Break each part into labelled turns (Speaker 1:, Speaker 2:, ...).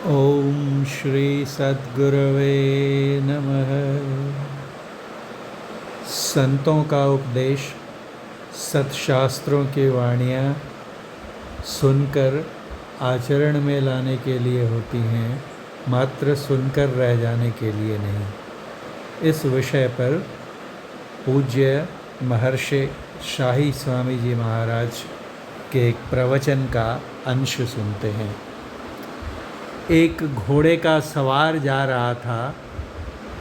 Speaker 1: ओम श्री सद्गुरवे नमः। संतों का उपदेश सत्शास्त्रों की वाणियाँ सुनकर आचरण में लाने के लिए होती हैं, मात्र सुनकर रह जाने के लिए नहीं। इस विषय पर पूज्य महर्षि शाही स्वामी जी महाराज के एक प्रवचन का अंश सुनते हैं। एक घोड़े का सवार जा रहा था।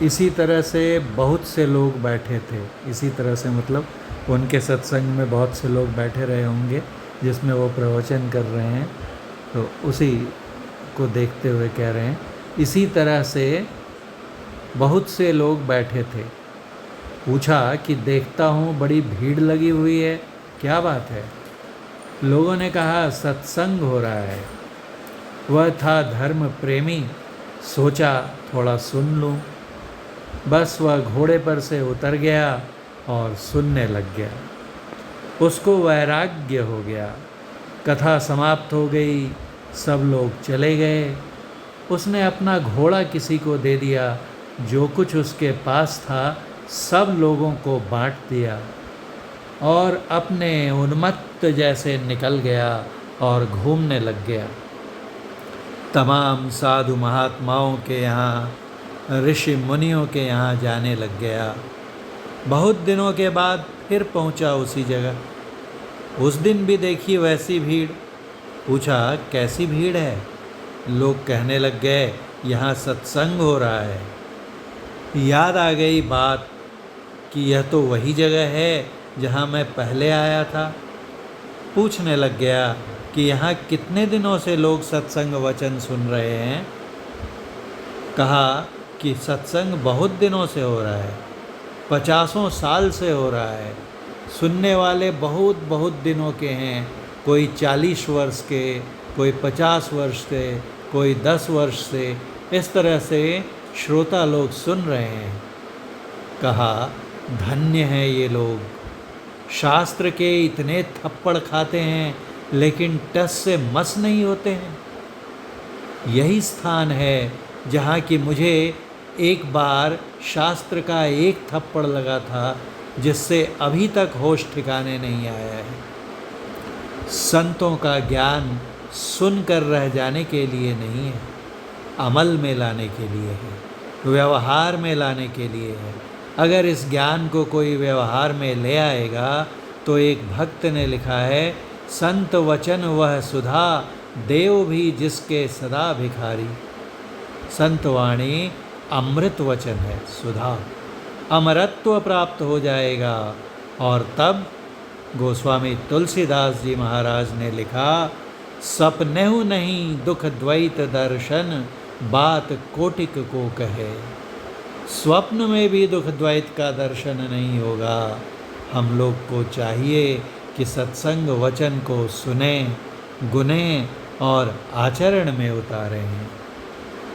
Speaker 1: इसी तरह से बहुत से लोग बैठे थे। इसी तरह से मतलब उनके सत्संग में बहुत से लोग बैठे रहे होंगे जिसमें वो प्रवचन कर रहे हैं, तो उसी को देखते हुए कह रहे हैं। इसी तरह से बहुत से लोग बैठे थे। पूछा कि देखता हूँ बड़ी भीड़ लगी हुई है, क्या बात है? लोगों ने कहा सत्संग हो रहा है। वह था धर्म प्रेमी, सोचा थोड़ा सुन लूँ। बस वह घोड़े पर से उतर गया और सुनने लग गया। उसको वैराग्य हो गया। कथा समाप्त हो गई, सब लोग चले गए। उसने अपना घोड़ा किसी को दे दिया। जो कुछ उसके पास था सब लोगों को बांट दिया और अपने उन्मत्त जैसे निकल गया और घूमने लग गया। तमाम साधु महात्माओं के यहाँ, ऋषि मुनियों के यहाँ जाने लग गया। बहुत दिनों के बाद फिर पहुँचा उसी जगह। उस दिन भी देखी वैसी भीड़। पूछा कैसी भीड़ है? लोग कहने लग गए यहाँ सत्संग हो रहा है। याद आ गई बात कि यह तो वही जगह है जहाँ मैं पहले आया था। पूछने लग गया कि यहाँ कितने दिनों से लोग सत्संग वचन सुन रहे हैं? कहा कि सत्संग बहुत दिनों से हो रहा है, 50 साल से हो रहा है। सुनने वाले बहुत बहुत दिनों के हैं, कोई 40 वर्ष के, कोई 50 वर्ष से, कोई 10 वर्ष से, इस तरह से श्रोता लोग सुन रहे हैं। कहा धन्य हैं ये लोग, शास्त्र के इतने थप्पड़ खाते हैं लेकिन टस से मस नहीं होते हैं। यही स्थान है जहाँ कि मुझे एक बार शास्त्र का एक थप्पड़ लगा था, जिससे अभी तक होश ठिकाने नहीं आया है। संतों का ज्ञान सुनकर रह जाने के लिए नहीं है, अमल में लाने के लिए है, व्यवहार में लाने के लिए है। अगर इस ज्ञान को कोई व्यवहार में ले आएगा तो एक भक्त ने लिखा है, संत वचन वह सुधा, देव भी जिसके सदा भिखारी। संत वाणी अमृत वचन है, सुधा, अमरत्व प्राप्त हो जाएगा। और तब गोस्वामी तुलसीदास जी महाराज ने लिखा, सपनेहु नहीं दुख द्वैत दर्शन, बात कोटिक को कहे। स्वप्न में भी दुख द्वैत का दर्शन नहीं होगा। हम लोग को चाहिए कि सत्संग वचन को सुने, गुने और आचरण में उतारें।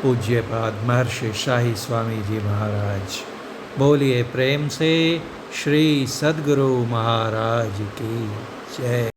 Speaker 1: पूज्यपाद महर्षि शाही स्वामी जी महाराज। बोलिए प्रेम से श्री सद्गुरु महाराज की जय।